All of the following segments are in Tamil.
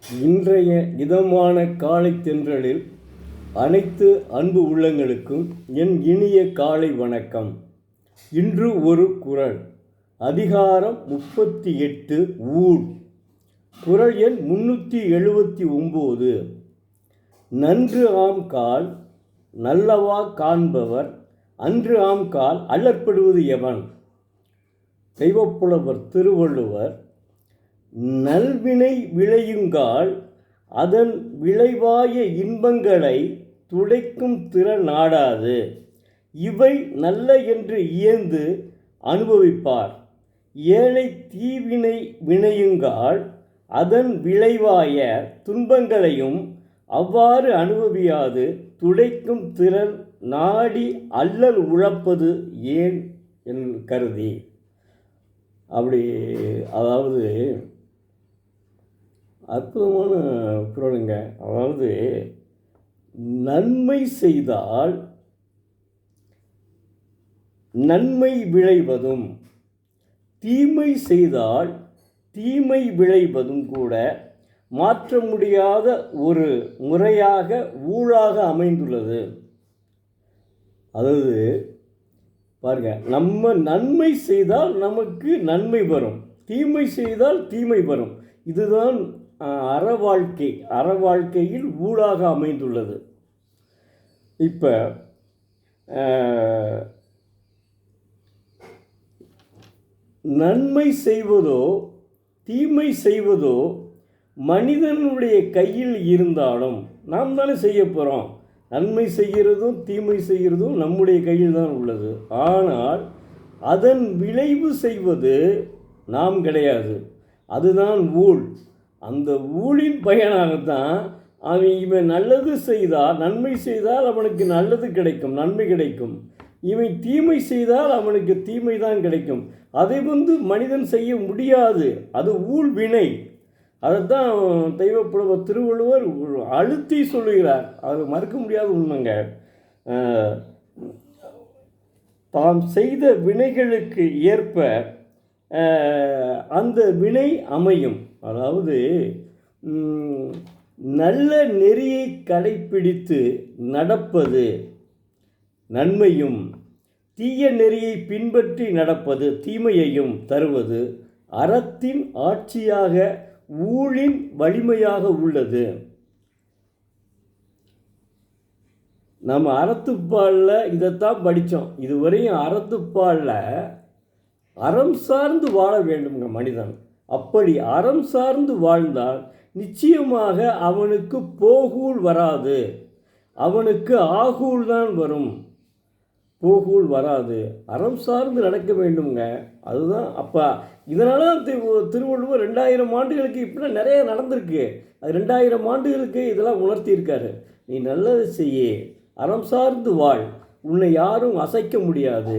இன்றைய இதமான காலை தென்றலில் அனைத்து அன்பு உள்ளங்களுக்கும் என் இனிய காலை வணக்கம். இன்று ஒரு குறள். அதிகாரம் 38 ஊழ். குறள் எண் 379. நன்று ஆம் கால் நல்லவா காண்பவர் அன்று ஆம் கால் அல்லற்படுவது எவன். தெய்வப்புலவர் திருவள்ளுவர் நல்வினை விளையுங்கால் அதன் விளைவாய இன்பங்களை துடைக்கும் திறன் நாடாது. இவை நல்ல என்று இயந்து அனுபவிப்பார். ஏழை தீவினை வினையுங்கால் அதன் விளைவாய துன்பங்களையும் அவ்வாறு அனுபவியாது துடைக்கும் திறன் நாடி அல்லல் உழப்பது ஏன் என் கருதி. அதாவது அற்புதமான குறளுங்க. அதாவது நன்மை செய்தால் நன்மை விளைவதும் தீமை செய்தால் தீமை விளைவதும் கூட மாற்ற முடியாத ஒரு முறையாக ஊழாக அமைந்துள்ளது. அதாவது பாருங்க, நம்ம நன்மை செய்தால் நமக்கு நன்மை வரும், தீமை செய்தால் தீமை வரும். இதுதான் அறவாழ்க்கையில் ஊழாக அமைந்துள்ளது. இப்போ நன்மை செய்வதோ தீமை செய்வதோ மனிதனுடைய கையில் இருந்தாலும் நாம் தானே செய்ய போகிறோம். நன்மை செய்கிறதும் தீமை செய்கிறதும் நம்முடைய கையில் தான் உள்ளது. ஆனால் அதன் விளைவு செய்வது நாம் கிடையாது. அதுதான் ஊழ். அந்த ஊழின் பயனாகத்தான் இவன் நல்லது செய்தால் நன்மை செய்தால் அவனுக்கு நல்லது கிடைக்கும், நன்மை கிடைக்கும். இவன் தீமை செய்தால் அவனுக்கு தீமை தான் கிடைக்கும். அதை மனிதன் செய்ய முடியாது. அது ஊழ் வினை. அதைத்தான் தெய்வப்புலவர் திருவள்ளுவர் அழுத்தி சொல்லுகிறார். அது மறுக்க முடியாத உண்மைங்க. தாம் செய்த வினைகளுக்கு ஏற்ப அந்த வினை அமையும். அதாவது நல்ல நெறியை கடைப்பிடித்து நடப்பது நன்மையும், தீய நெறியை பின்பற்றி நடப்பது தீமையையும் தருவது அறத்தின் ஆட்சியாக ஊழின் வலிமையாக உள்ளது. நம்ம அறத்துப்பாலில் இதைத்தான் படித்தோம். இதுவரையும் அறத்துப்பாலில் அறம் சார்ந்து வாழ வேண்டுங்க மனிதன். அப்படி அறம் சார்ந்து வாழ்ந்தால் நிச்சயமாக அவனுக்கு போகூழ் வராது, அவனுக்கு ஆகூழ் தான் வரும், போகூழ் வராது. அறம் சார்ந்து நடக்க வேண்டுங்க. அதுதான். அப்போ இதனால தான் திருவள்ளுவர் 2000 ஆண்டுகளுக்கு இப்படி நிறைய நடந்திருக்கு. அது 2000 ஆண்டுகளுக்கு இதெல்லாம் உணர்த்தியிருக்காரு. நீ நல்லது செய்ய, அறம் சார்ந்து வாழ், உன்னை யாரும் அசைக்க முடியாது.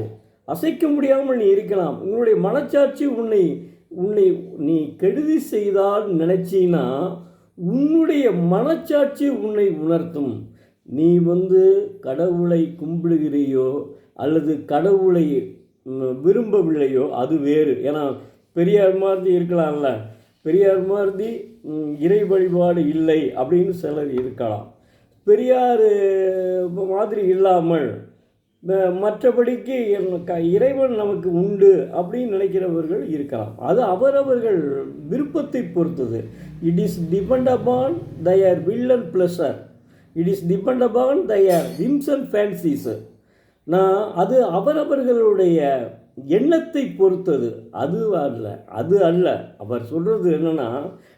அசைக்க முடியாமல் நீ இருக்கலாம். உன்னுடைய மனச்சாட்சி உன்னை நீ கெடுதி செய்தால் நினைச்சின்னா உன்னுடைய மனச்சாட்சி உன்னை உணர்த்தும். நீ கடவுளை கும்பிடுகிறையோ அல்லது கடவுளை விரும்பவில்லையோ அது வேறு. ஏன்னா பெரியார் மாதிரி இருக்கலாம்ல, பெரியார் மாதிரி இறை வழிபாடு இல்லை அப்படின்னு சிலர் இருக்கலாம். பெரியார் மாதிரி இல்லாமல் மற்றபடிக்கு இறைவன் நமக்கு உண்டு அப்படின்னு நினைக்கிறவர்கள் இருக்கலாம். அது அவரவர்கள் விருப்பத்தை பொறுத்தது. It is depend upon their will and pleasure. It is depend upon their whims and fancies. அது அவரவர்களுடைய எண்ணத்தை பொறுத்தது. அது அல்ல. அவர் சொல்கிறது என்னென்னா,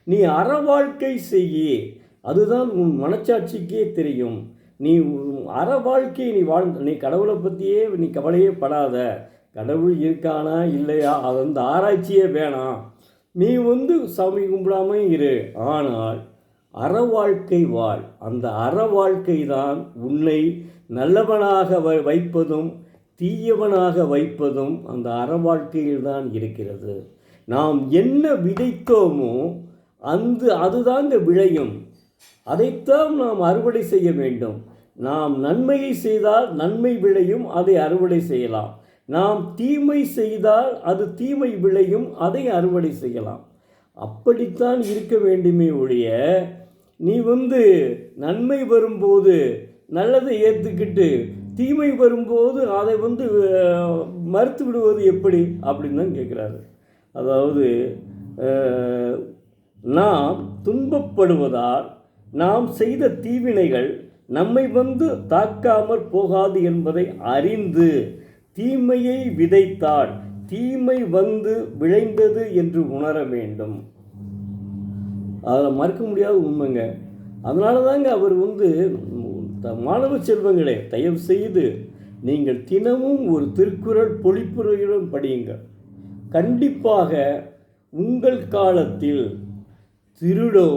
நீ அற வாழ்க்கை செய்ய, அதுதான் உன் மனச்சாட்சிக்கே தெரியும். நீ அற வாழ்க்கையை நீ கடவுளை பற்றியே நீ கவலையே படாத. கடவுள் இருக்கானா இல்லையா அது ஆராய்ச்சியே வேணாம். நீ சாமி கும்பிடாம இரு. ஆனால் அற வாழ்க்கை வாழ். அந்த அற வாழ்க்கை தான் உன்னை நல்லவனாக வைப்பதும் தீயவனாக வைப்பதும் அந்த அற வாழ்க்கையில் தான் இருக்கிறது. நாம் என்ன விதைத்தோமோ அதுதாங்க விளையும். அதைத்தான் நாம் அறுவடை செய்ய வேண்டும். நாம் நன்மையை செய்தால் நன்மை விளையும், அதை அறுவடை செய்யலாம். நாம் தீமை செய்தால் அது தீமை விளையும், அதை அறுவடை செய்யலாம். அப்படித்தான் இருக்க வேண்டுமே ஒழிய நீ நன்மை வரும்போது நல்லதை ஏற்றுக்கிட்டு தீமை வரும்போது அதை மறுத்து விடுவது எப்படி அப்படின்னு தான் கேட்குறாரு. அதாவது நாம் துன்பப்படுவதால் நாம் செய்த தீவினைகள் நம்மை தாக்காமற் போகாது என்பதை அறிந்து தீமையை விதைத்தால் தீமை விளைந்தது என்று உணர வேண்டும். அதில் மறுக்க முடியாத உண்மைங்க. அதனால தாங்க அவர் மாணவ செல்வங்களே, தயவு செய்து நீங்கள் தினமும் ஒரு திருக்குறள் பொழிப்புரையுடன் படியுங்கள். கண்டிப்பாக உங்கள் காலத்தில் திருடோ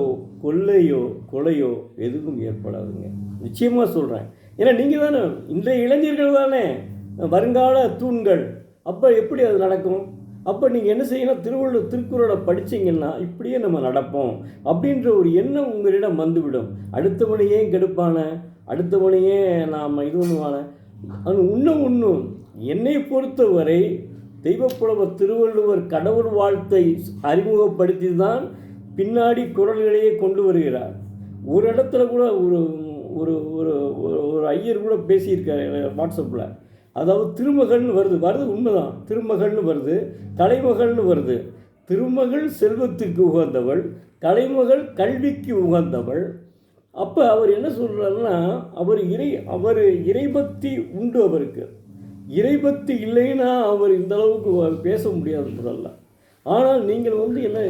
கொள்ளையோ கொலையோ எதுவும் ஏற்படாதுங்க. நிச்சயமாக சொல்கிறேன். ஏன்னா நீங்கள் தானே இன்றைய இளைஞர்கள் தானே வருங்கால தூண்கள். அப்போ எப்படி அது நடக்கும்? அப்போ நீங்கள் என்ன செய்யணும்? திருக்குறளை படித்தீங்கன்னா இப்படியே நம்ம நடப்போம் அப்படின்ற ஒரு எண்ணம் உங்களிடம் வந்துவிடும். அடுத்தவனையே கெடுப்பான, அடுத்தவனையே நாம் இது பண்ணுவான. அது இன்னும் என்னை பொறுத்தவரை தெய்வப்புலவர் திருவள்ளுவர் கடவுள் வாழ்த்தை அறிமுகப்படுத்தி தான் பின்னாடி குறள்களையே கொண்டு வருகிறார். ஒரு இடத்துல கூட ஒரு ஒரு ஒரு ஒரு ஐயர் கூட பேசியிருக்காரு வாட்ஸ்அப்பில். அதாவது திருமகள்னு வருது உண்மைதான். திருமகள்னு வருது, கலைமகள்னு வருது. திருமகள் செல்வத்துக்கு உகந்தவள், கலைமகள் கல்விக்கு உகந்தவள். அப்போ அவர் என்ன சொல்கிறாருன்னா, அவர் இறைபக்தி உண்டு. அவருக்கு இறைபக்தி இல்லைன்னா அவர் இந்த அளவுக்கு பேச முடியாது முதல்ல. ஆனால் நீங்கள் என்ன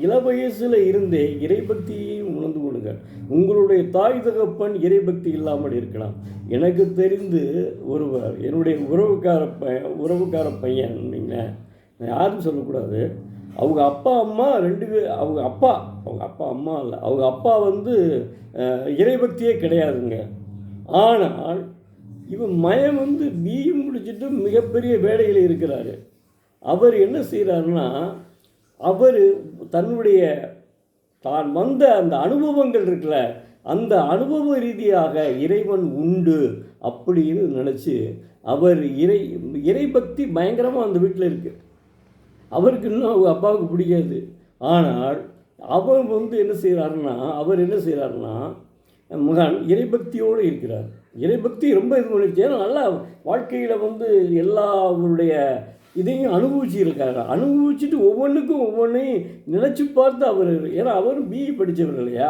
இள வயசில் இருந்தே இறைபக்தியையும் உணர்ந்து கொள்ளுங்கள். உங்களுடைய தாய் தகப்பன் இறைபக்தி இல்லாமல் இருக்கலாம். எனக்கு தெரிந்து ஒருவர், என்னுடைய உறவுக்கார பையன், நீங்கள் யாரும் சொல்லக்கூடாது, அவங்க அப்பா அம்மா அவங்க அப்பா அம்மா இல்லை, அவங்க அப்பா இறைபக்தியே கிடையாதுங்க. ஆனால் இவன் மயம் பிஇ முடிச்சுட்டு மிகப்பெரிய வேலையில் இருக்கிறாரு. அவர் என்ன செய்கிறாருன்னா, அவர் தன்னுடைய தான் அந்த அனுபவங்கள் இருக்குல்ல, அந்த அனுபவ ரீதியாக இறைவன் உண்டு அப்படின்னு நினச்சி அவர் இறைபக்தி பயங்கரமாக அந்த வீட்டில் இருக்குது. அவருக்கு இன்னும் அவங்க அப்பாவுக்கு பிடிக்காது. ஆனால் அவர் என்ன செய்கிறாருன்னா மகன் இறைபக்தியோடு இருக்கிறார். இறைபக்தி ரொம்ப இது பண்ணிச்சு. ஏன்னா நல்லா வாழ்க்கையில் எல்லாருடைய இதையும் அனுபவிச்சுட்டு ஒவ்வொன்றுக்கும் ஒவ்வொன்றையும் நினச்சி பார்த்து அவர், ஏன்னா அவரும் பிஇ படித்தவர் இல்லையா,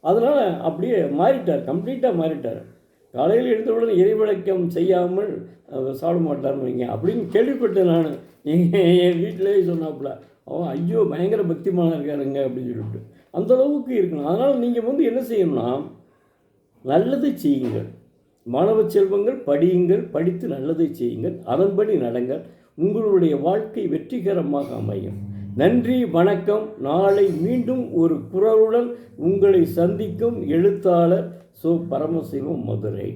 அதனால் அப்படியே கம்ப்ளீட்டாக மாறிட்டார். காலையில் எடுத்தவுடன் இறைவழக்கம் செய்யாமல் சாப்பிட மாட்டார்னு வைங்க அப்படின்னு கேள்விப்பட்டேன் நான். என் வீட்டிலேயே சொன்னாப்புல, அவன் ஐயோ பயங்கர பக்திமானாக இருக்காருங்க அப்படின்னு சொல்லிட்டு அந்தளவுக்கு இருக்கணும். அதனால் நீங்கள் என்ன செய்யணும்னா, நல்லதை செய்யுங்கள். மாணவ செல்வங்கள் படியுங்கள், படித்து நல்லதை செய்யுங்கள், அதன்படி நடங்கள். உங்களுடைய வாழ்க்கை வெற்றிகரமாக அமையும். நன்றி, வணக்கம். நாளை மீண்டும் ஒரு குறளுடன் உங்களை சந்திக்கும் எழுத்தாளர் சோ. பரமசிவம், மதுரை.